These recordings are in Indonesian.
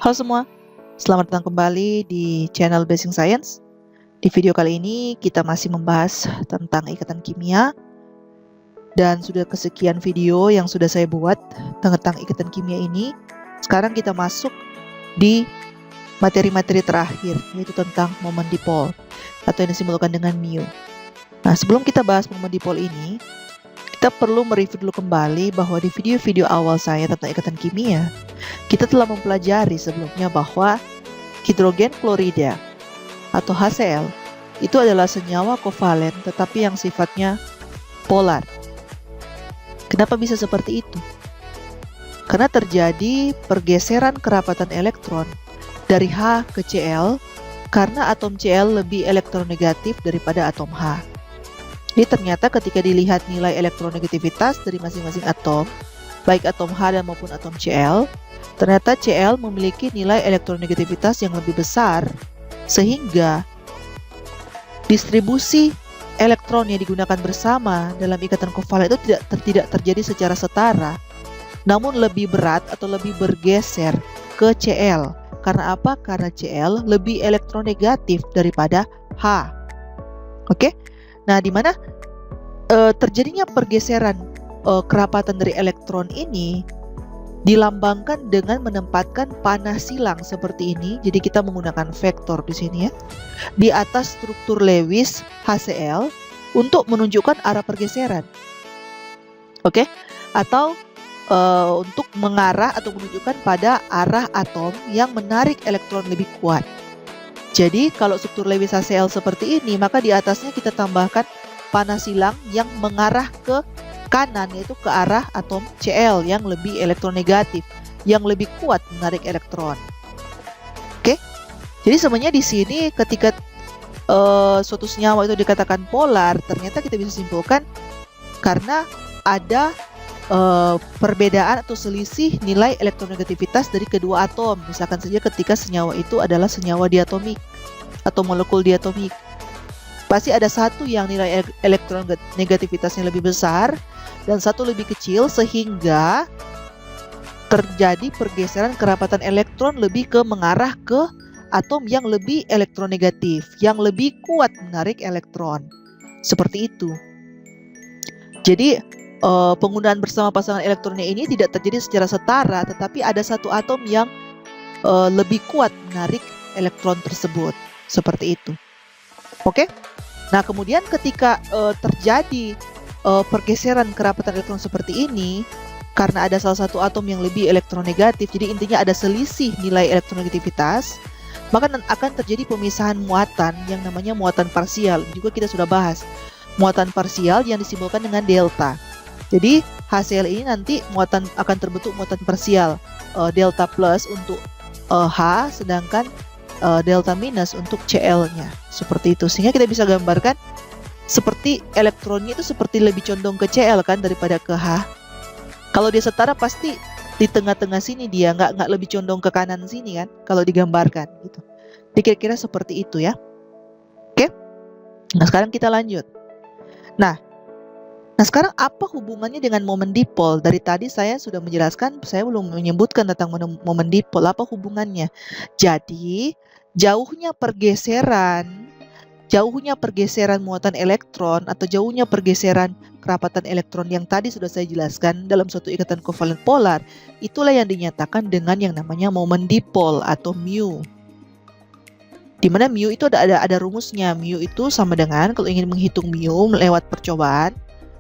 Halo semua, selamat datang kembali di channel Basic Science. Di video kali ini kita masih membahas tentang ikatan kimia. Dan sudah kesekian video yang sudah saya buat tentang ikatan kimia ini. Sekarang kita masuk di materi-materi terakhir, yaitu tentang momen dipol atau yang disimbolkan dengan mu. Nah, sebelum kita bahas momen dipol ini, kita perlu mereview dulu kembali bahwa di video-video awal saya tentang ikatan kimia, kita telah mempelajari sebelumnya bahwa hidrogen klorida atau HCl itu adalah senyawa kovalen tetapi yang sifatnya polar. Kenapa bisa seperti itu? Karena terjadi pergeseran kerapatan elektron dari H ke Cl karena atom Cl lebih elektronegatif daripada atom H. Jadi ternyata ketika dilihat nilai elektronegativitas dari masing-masing atom, baik atom H dan maupun atom Cl, ternyata Cl memiliki nilai elektronegativitas yang lebih besar, sehingga distribusi elektron yang digunakan bersama dalam ikatan kovalen itu tidak terjadi secara setara, namun lebih berat atau lebih bergeser ke Cl. Karena apa? Karena Cl lebih elektronegatif daripada H. Oke? Nah, di mana terjadinya pergeseran kerapatan dari elektron ini dilambangkan dengan menempatkan panah silang seperti ini. Jadi kita menggunakan vektor di sini ya, di atas struktur Lewis HCl untuk menunjukkan arah pergeseran. Oke? Atau untuk mengarah atau menunjukkan pada arah atom yang menarik elektron lebih kuat. Jadi kalau struktur Lewis HCl seperti ini, maka di atasnya kita tambahkan panah silang yang mengarah ke kanan, yaitu ke arah atom Cl yang lebih elektronegatif, yang lebih kuat menarik elektron. Oke, jadi sebenarnya di sini ketika suatu senyawa itu dikatakan polar, ternyata kita bisa simpulkan karena ada perbedaan atau selisih nilai elektronegativitas dari kedua atom. Misalkan saja ketika senyawa itu adalah senyawa diatomik atau molekul diatomik, pasti ada satu yang nilai elektronegativitasnya lebih besar dan satu lebih kecil, sehingga terjadi pergeseran kerapatan elektron lebih ke mengarah ke atom yang lebih elektronegatif, yang lebih kuat menarik elektron. Seperti itu. Jadi penggunaan bersama pasangan elektronnya ini tidak terjadi secara setara, tetapi ada satu atom yang lebih kuat menarik elektron tersebut. Seperti itu. Oke? Nah, kemudian ketika terjadi pergeseran kerapatan elektron seperti ini, karena ada salah satu atom yang lebih elektronegatif, jadi intinya ada selisih nilai elektronegativitas, maka akan terjadi pemisahan muatan yang namanya muatan parsial. Juga kita sudah bahas muatan parsial yang disimbolkan dengan delta. Jadi HCl ini nanti akan terbentuk muatan parsial, delta plus untuk H, sedangkan delta minus untuk Cl-nya. Seperti itu, sehingga kita bisa gambarkan seperti elektronnya itu seperti lebih condong ke Cl kan daripada ke H. Kalau dia setara pasti di tengah-tengah sini, dia nggak lebih condong ke kanan sini kan kalau digambarkan gitu. Kira-kira seperti itu ya. Oke. Nah, sekarang kita lanjut. Nah, sekarang apa hubungannya dengan momen dipol? Dari tadi saya sudah menjelaskan, saya belum menyebutkan tentang momen dipol. Apa hubungannya? Jadi, jauhnya pergeseran muatan elektron atau jauhnya pergeseran kerapatan elektron yang tadi sudah saya jelaskan dalam suatu ikatan kovalen polar, itulah yang dinyatakan dengan yang namanya momen dipol atau mu. Di mana mu itu ada rumusnya. Mu itu sama dengan, kalau ingin menghitung mu lewat percobaan,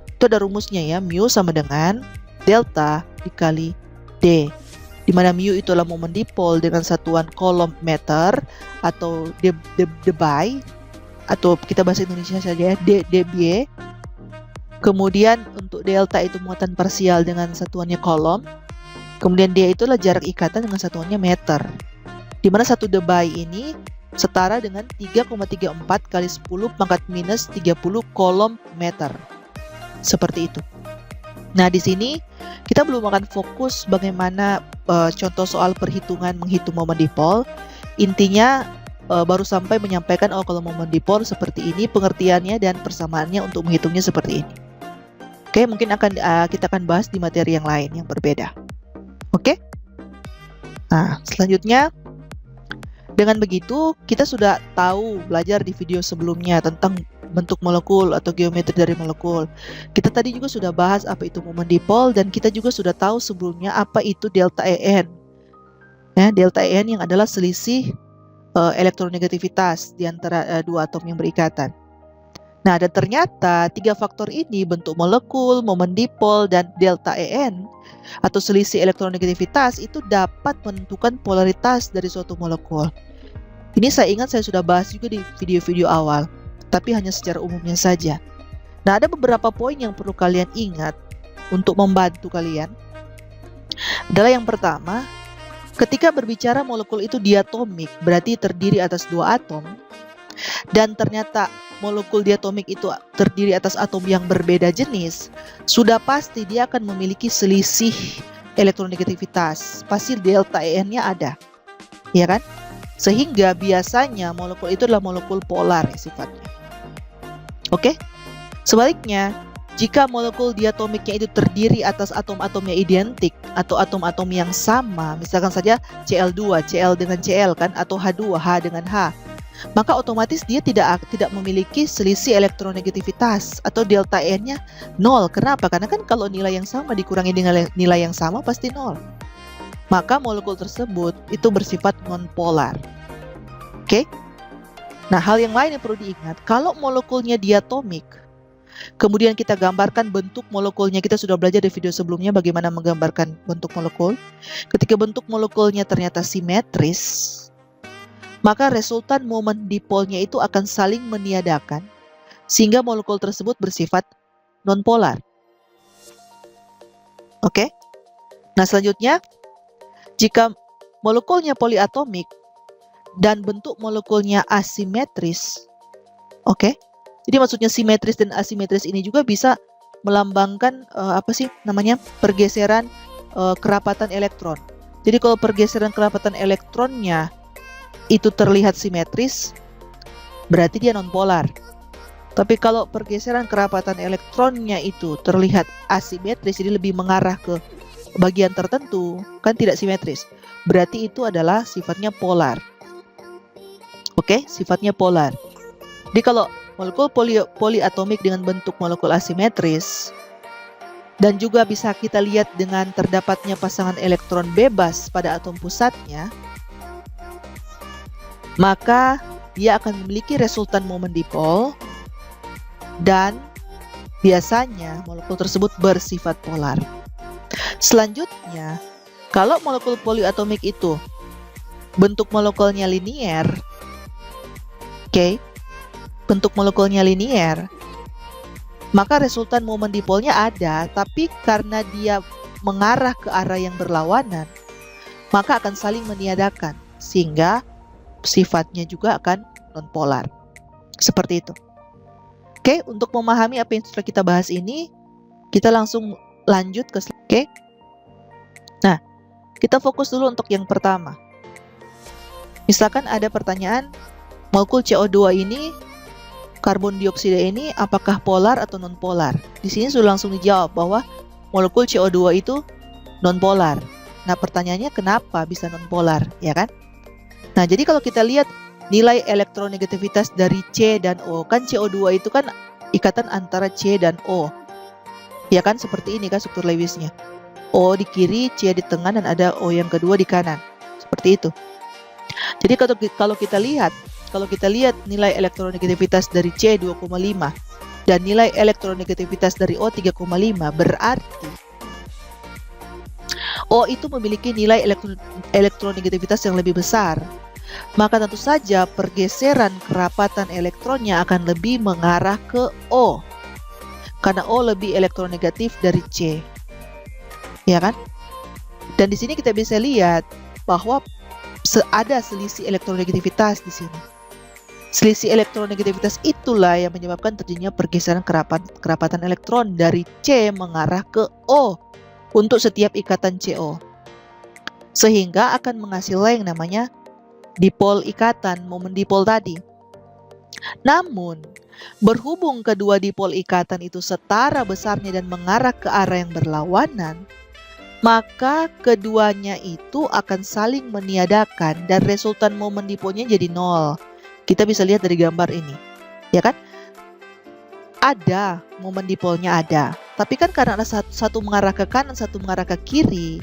itu ada rumusnya ya, mu sama dengan delta dikali D, di mana mu itu adalah momen dipol dengan satuan coulomb meter atau debye, atau kita bahasa Indonesia saja ya, dBA. Kemudian untuk delta itu muatan parsial dengan satuannya coulomb. Kemudian D itu adalah jarak ikatan dengan satuannya meter, di mana 1 debye ini setara dengan 3,34 kali 10 pangkat minus 30 coulomb meter. Seperti itu. Nah, di sini kita belum akan fokus bagaimana contoh soal perhitungan menghitung momen dipol. Intinya baru sampai menyampaikan kalau momen dipol seperti ini pengertiannya dan persamaannya untuk menghitungnya seperti ini. Oke, mungkin kita akan bahas di materi yang lain yang berbeda. Oke? Nah, selanjutnya dengan begitu kita sudah tahu belajar di video sebelumnya tentang bentuk molekul atau geometri dari molekul. Kita tadi juga sudah bahas apa itu momen dipol dan kita juga sudah tahu sebelumnya apa itu delta En. Ya, delta En yang adalah selisih elektronegativitas di antara dua atom yang berikatan. Nah, dan ternyata tiga faktor ini, bentuk molekul, momen dipol, dan delta En atau selisih elektronegativitas itu dapat menentukan polaritas dari suatu molekul. Ini saya ingat saya sudah bahas juga di video-video awal, tapi hanya secara umumnya saja. Nah, ada beberapa poin yang perlu kalian ingat untuk membantu kalian. Adalah yang pertama, ketika berbicara molekul itu diatomik, berarti terdiri atas dua atom, dan ternyata molekul diatomik itu terdiri atas atom yang berbeda jenis, sudah pasti dia akan memiliki selisih elektronegativitas. Pasti delta En-nya ada, ya kan? Sehingga biasanya molekul itu adalah molekul polar sifatnya. Oke? Sebaliknya, jika molekul diatomiknya itu terdiri atas atom-atom yang identik atau atom-atom yang sama, misalkan saja Cl2, Cl dengan Cl kan, atau H2, H dengan H, maka otomatis dia tidak memiliki selisih elektronegativitas atau delta En-nya 0. Kenapa? Karena kan kalau nilai yang sama dikurangi dengan nilai yang sama pasti 0. Maka molekul tersebut itu bersifat non-polar. Oke? Nah, hal yang lain yang perlu diingat, kalau molekulnya diatomik, kemudian kita gambarkan bentuk molekulnya, kita sudah belajar di video sebelumnya bagaimana menggambarkan bentuk molekul. Ketika bentuk molekulnya ternyata simetris, maka resultan momen dipolnya itu akan saling meniadakan, sehingga molekul tersebut bersifat non-polar. Oke? Nah, selanjutnya, jika molekulnya poliatomik dan bentuk molekulnya asimetris, oke? Jadi maksudnya simetris dan asimetris ini juga bisa melambangkan pergeseran kerapatan elektron. Jadi kalau pergeseran kerapatan elektronnya itu terlihat simetris, berarti dia nonpolar. Tapi kalau pergeseran kerapatan elektronnya itu terlihat asimetris, jadi lebih mengarah ke bagian tertentu, kan tidak simetris, berarti itu adalah sifatnya polar. Oke, sifatnya polar. Jadi kalau molekul poliatomik dengan bentuk molekul asimetris, dan juga bisa kita lihat dengan terdapatnya pasangan elektron bebas pada atom pusatnya, maka dia akan memiliki resultan momen dipol dan biasanya molekul tersebut bersifat polar. Selanjutnya, kalau molekul poliatomik itu bentuk molekulnya linier, bentuk molekulnya linier, maka resultan momen dipolnya ada, tapi karena dia mengarah ke arah yang berlawanan, maka akan saling meniadakan, sehingga sifatnya juga akan non-polar. Seperti itu. Oke, untuk memahami apa yang sudah kita bahas ini, kita langsung lanjut ke slide. Oke. Nah, kita fokus dulu untuk yang pertama. Misalkan ada pertanyaan, molekul CO2 ini, karbon dioksida ini apakah polar atau non-polar? Di sini sudah langsung dijawab bahwa molekul CO2 itu non-polar. Nah, pertanyaannya kenapa bisa non-polar, ya kan? Nah, jadi kalau kita lihat nilai elektronegativitas dari C dan O, kan CO2 itu kan ikatan antara C dan O. Ya kan, seperti ini kan struktur Lewisnya. O di kiri, C di tengah, dan ada O yang kedua di kanan. Seperti itu. Jadi kalau kita lihat nilai elektronegativitas dari C 2,5 dan nilai elektronegativitas dari O 3,5, berarti O itu memiliki nilai elektronegativitas yang lebih besar. Maka tentu saja pergeseran kerapatan elektronnya akan lebih mengarah ke O, karena O lebih elektronegatif dari C, ya kan? Dan di sini kita bisa lihat bahwa ada selisih elektronegativitas di sini. Selisih elektronegativitas itulah yang menyebabkan terjadinya pergeseran kerapatan elektron dari C mengarah ke O untuk setiap ikatan CO, sehingga akan menghasilkan yang namanya dipol ikatan, momen dipol tadi. Namun, berhubung kedua dipol ikatan itu setara besarnya dan mengarah ke arah yang berlawanan, maka keduanya itu akan saling meniadakan dan resultan momen dipolnya jadi 0. Kita bisa lihat dari gambar ini, ya kan? Ada momen dipolnya ada, tapi kan karena satu mengarah ke kanan, satu mengarah ke kiri,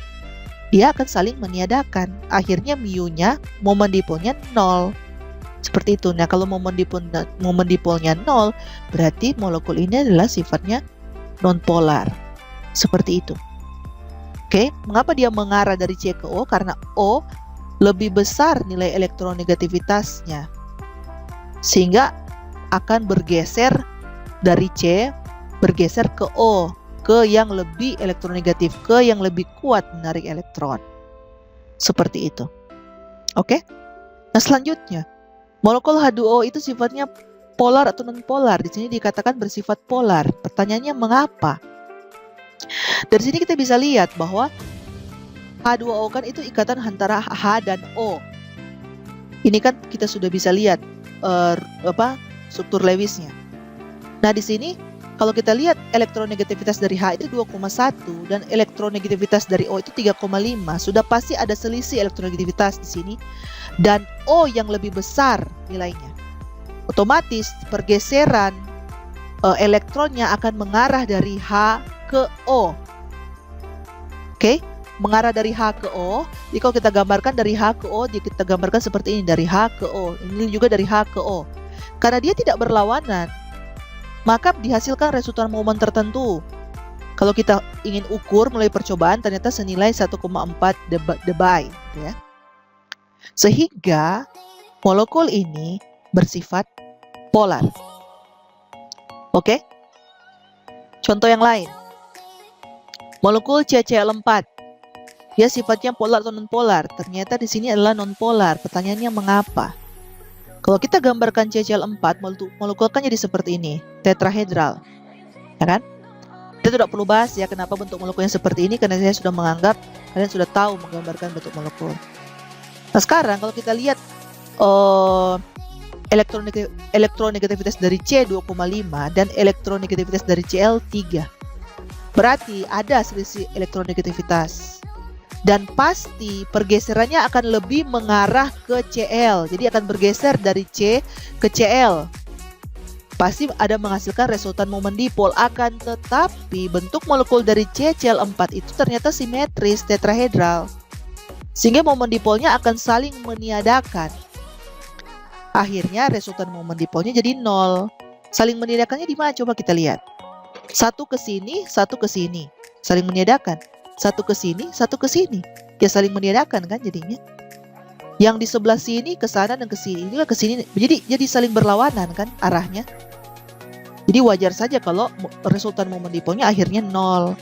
dia akan saling meniadakan. Akhirnya mu-nya, momen dipolnya 0. Seperti itu. Nah, kalau momen dipolnya 0, berarti molekul ini adalah sifatnya nonpolar. Seperti itu. Oke, mengapa dia mengarah dari C ke O? Karena O lebih besar nilai elektronegativitasnya. Sehingga akan bergeser dari C, bergeser ke O, ke yang lebih elektronegatif, ke yang lebih kuat menarik elektron. Seperti itu. Oke? Nah, selanjutnya, molekul H2O itu sifatnya polar atau non-polar. Di sini dikatakan bersifat polar. Pertanyaannya mengapa? Dari sini kita bisa lihat bahwa H2O kan itu ikatan antara H dan O. Ini kan kita sudah bisa lihat struktur Lewisnya. Nah, di sini kalau kita lihat elektronegativitas dari H itu 2,1 dan elektronegativitas dari O itu 3,5, sudah pasti ada selisih elektronegativitas di sini dan O yang lebih besar nilainya. Otomatis pergeseran elektronnya akan mengarah dari H ke O. Oke, mengarah dari H ke O. Jadi kalau kita gambarkan dari H ke O, kita gambarkan seperti ini, dari H ke O. Ini juga dari H ke O. Karena dia tidak berlawanan, maka dihasilkan resultan momen tertentu. Kalau kita ingin ukur melalui percobaan, ternyata senilai 1,4 debye, ya. Sehingga molekul ini bersifat polar. Oke? Contoh yang lain. Molekul CCl4. Dia sifatnya polar atau non-polar. Ternyata di sini adalah non-polar. Pertanyaannya mengapa? Kalau kita gambarkan CCl4, molekul kan jadi seperti ini, tetrahedral, ya kan? Kita tidak perlu bahas ya kenapa bentuk molekulnya seperti ini, karena saya sudah menganggap kalian sudah tahu menggambarkan bentuk molekul. Nah, sekarang kalau kita lihat elektronegativitas dari C 2,5 dan elektronegativitas dari Cl 3, berarti ada selisih elektronegativitas. Dan pasti pergeserannya akan lebih mengarah ke Cl. Jadi akan bergeser dari C ke Cl. Pasti ada menghasilkan resultan momen dipol. Akan tetapi bentuk molekul dari CCl4 itu ternyata simetris, tetrahedral. Sehingga momen dipolnya akan saling meniadakan. Akhirnya resultan momen dipolnya jadi 0. Saling meniadakannya di mana? Coba kita lihat. Satu ke sini, satu ke sini. Saling meniadakan. Satu ke sini, satu ke sini. Ya saling meniadakan kan jadinya. Yang di sebelah sini ke sana dan ke sini juga ke sini. Jadi saling berlawanan kan arahnya. Jadi wajar saja kalau resultan momen dipolnya akhirnya 0.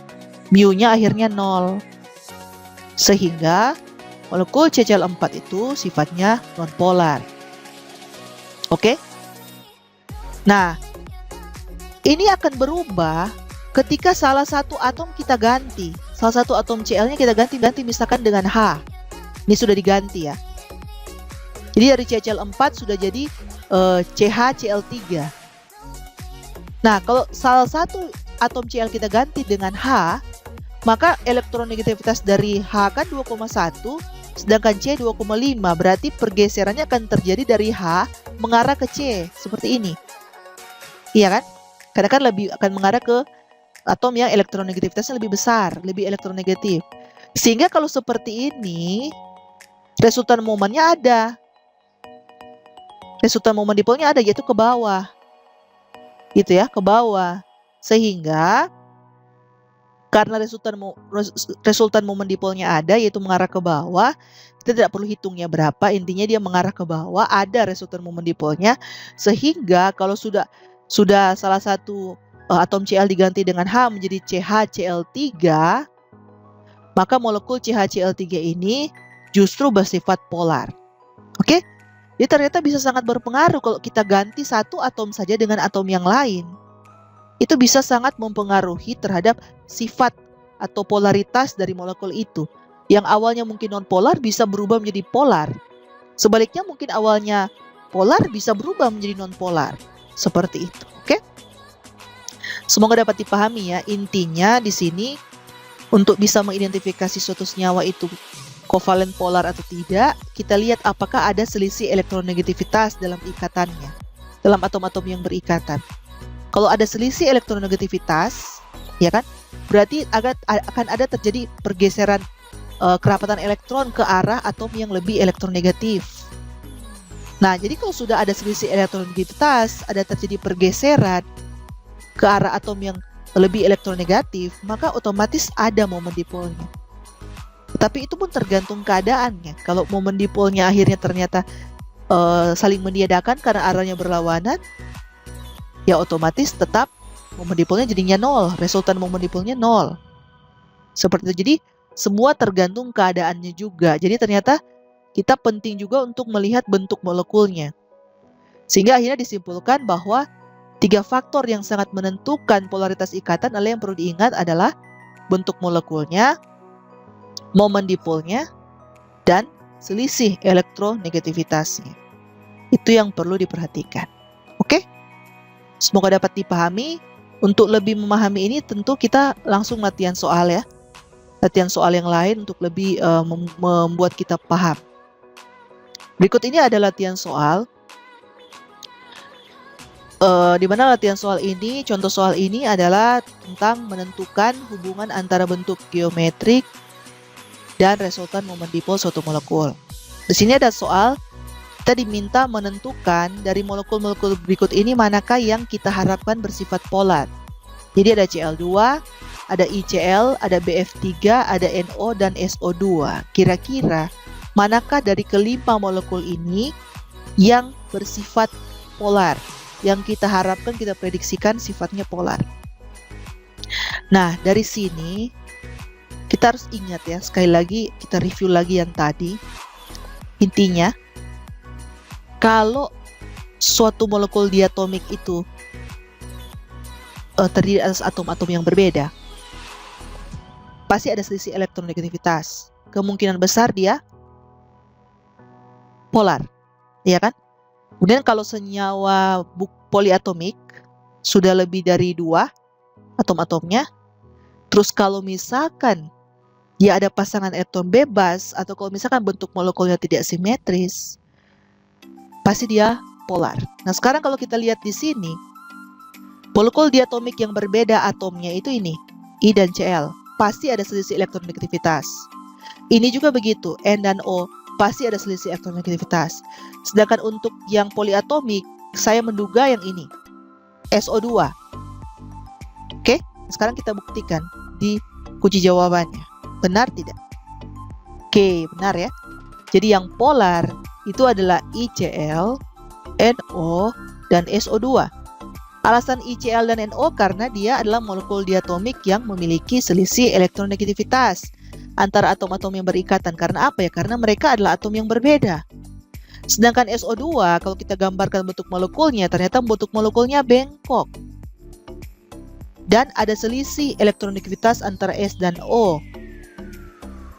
Mu-nya akhirnya 0. Sehingga molekul CCl4 itu sifatnya nonpolar. Oke? Nah, ini akan berubah ketika salah satu atom kita ganti. Salah satu atom Cl-nya kita ganti misalkan dengan H. Ini sudah diganti ya. Jadi dari CCl4 sudah jadi CHCl3. Nah, kalau salah satu atom Cl kita ganti dengan H, maka elektronegativitas dari H kan 2,1, sedangkan C 2,5. Berarti pergeserannya akan terjadi dari H mengarah ke C, seperti ini. Iya kan? Karena kan lebih akan mengarah ke atom yang elektronegativitasnya lebih besar, lebih elektronegatif. Sehingga kalau seperti ini, resultan momennya ada. Resultan momen dipolnya ada, yaitu ke bawah. Gitu ya, ke bawah. Sehingga karena resultan momen dipolnya ada, yaitu mengarah ke bawah, kita tidak perlu hitungnya berapa, intinya dia mengarah ke bawah, ada resultan momen dipolnya. Sehingga kalau sudah salah satu atom Cl diganti dengan H menjadi CHCl3, maka molekul CHCl3 ini justru bersifat polar. Oke? Jadi ternyata bisa sangat berpengaruh kalau kita ganti satu atom saja dengan atom yang lain. Itu bisa sangat mempengaruhi terhadap sifat atau polaritas dari molekul itu. Yang awalnya mungkin non-polar bisa berubah menjadi polar. Sebaliknya mungkin awalnya polar bisa berubah menjadi non-polar. Seperti itu. Oke? Semoga dapat dipahami ya. Intinya di sini Untuk bisa mengidentifikasi suatu senyawa itu kovalen polar atau tidak, kita lihat apakah ada selisih elektronegativitas dalam ikatannya, dalam atom-atom yang berikatan. Kalau ada selisih elektronegativitas, ya kan, berarti akan ada terjadi pergeseran kerapatan elektron ke arah atom yang lebih elektronegatif. Nah, jadi kalau sudah ada selisih elektronegativitas, ada terjadi pergeseran ke arah atom yang lebih elektronegatif, maka otomatis ada momen dipolnya. Tapi itu pun tergantung keadaannya. Kalau momen dipolnya akhirnya ternyata saling meniadakan karena arahnya berlawanan, ya otomatis tetap momen dipolnya jadinya nol, resultan momen dipolnya nol. Seperti itu. Jadi semua tergantung keadaannya juga. Jadi ternyata kita penting juga untuk melihat bentuk molekulnya. Sehingga akhirnya disimpulkan bahwa 3 faktor yang sangat menentukan polaritas ikatan adalah yang perlu diingat adalah bentuk molekulnya, momen dipolnya, dan selisih elektronegativitasnya. Itu yang perlu diperhatikan. Oke? Semoga dapat dipahami. Untuk lebih memahami ini tentu kita langsung latihan soal ya. Latihan soal yang lain untuk lebih membuat kita paham. Berikut ini ada latihan soal. Di mana latihan soal ini, contoh soal ini adalah tentang menentukan hubungan antara bentuk geometrik dan resultan momen dipol suatu molekul. Di sini ada soal, kita diminta menentukan dari molekul-molekul berikut ini manakah yang kita harapkan bersifat polar. Jadi ada Cl2, ada ICl, ada BF3, ada NO, dan SO2. Kira-kira manakah dari kelima molekul ini yang bersifat polar? Yang kita harapkan, kita prediksikan sifatnya polar. Nah, dari sini kita harus ingat ya, sekali lagi kita review lagi yang tadi. Intinya, kalau suatu molekul diatomik itu terdiri atas atom-atom yang berbeda, pasti ada selisih elektronegativitas. Kemungkinan besar dia polar, ya kan? Kemudian kalau senyawa poliatomik sudah lebih dari 2 atom-atomnya, terus kalau misalkan dia ada pasangan elektron bebas, atau kalau misalkan bentuk molekulnya tidak simetris, pasti dia polar. Nah, sekarang kalau kita lihat di sini, molekul diatomik yang berbeda atomnya itu ini, I dan Cl, pasti ada selisih elektronegativitas. Ini juga begitu, N dan O, pasti ada selisih elektronegativitas. Sedangkan untuk yang poliatomik, saya menduga yang ini, SO2. Oke, sekarang kita buktikan di kunci jawabannya. Benar tidak? Oke, benar ya. Jadi yang polar itu adalah ICl, NO, dan SO2. Alasan ICl dan NO karena dia adalah molekul diatomik yang memiliki selisih elektronegativitas antara atom-atom yang berikatan. Karena apa ya? Karena mereka adalah atom yang berbeda. Sedangkan SO2, kalau kita gambarkan bentuk molekulnya, ternyata bentuk molekulnya bengkok. Dan ada selisih elektronegativitas antara S dan O.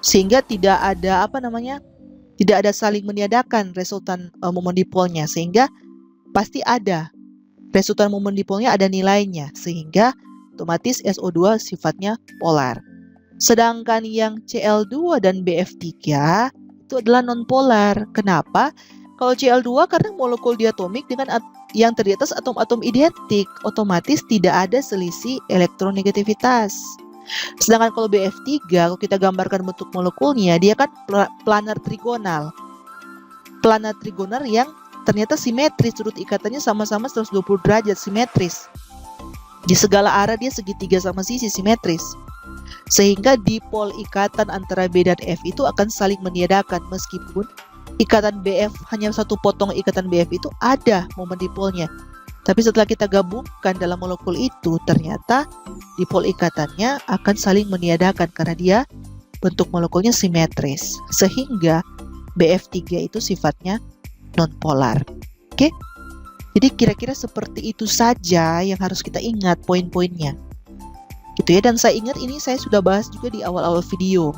Sehingga tidak ada tidak ada saling meniadakan resultan momen dipolnya. Sehingga pasti ada resultan momen dipolnya, ada nilainya. Sehingga otomatis SO2 sifatnya polar. Sedangkan yang Cl2 dan BF3 itu adalah nonpolar. Kenapa? Kalau Cl2 karena molekul diatomik dengan yang terdiri atas atom-atom identik, otomatis tidak ada selisih elektronegativitas. Sedangkan kalau BF3, kalau kita gambarkan bentuk molekulnya, dia kan planar trigonal. Planar trigonal yang ternyata simetris, sudut ikatannya sama-sama 120 derajat simetris. Di segala arah dia segitiga sama sisi simetris. Sehingga dipol ikatan antara B dan F itu akan saling meniadakan, meskipun ikatan BF hanya satu potong ikatan BF itu ada momen dipolnya. Tapi setelah kita gabungkan dalam molekul itu, ternyata dipol ikatannya akan saling meniadakan karena dia bentuk molekulnya simetris. Sehingga BF3 itu sifatnya nonpolar. Oke? Jadi kira-kira seperti itu saja yang harus kita ingat poin-poinnya. Gitu ya, dan saya ingat ini saya sudah bahas juga di awal-awal video.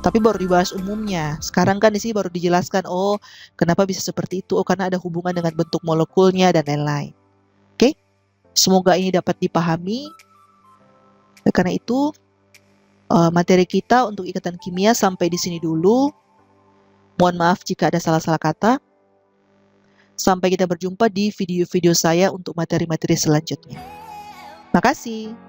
Tapi baru dibahas umumnya. Sekarang kan di sini baru dijelaskan, oh kenapa bisa seperti itu? Oh karena ada hubungan dengan bentuk molekulnya dan lain-lain. Oke? Semoga ini dapat dipahami. Karena itu materi kita untuk ikatan kimia sampai di sini dulu. Mohon maaf jika ada salah-salah kata. Sampai kita berjumpa di video-video saya untuk materi-materi selanjutnya. Makasih.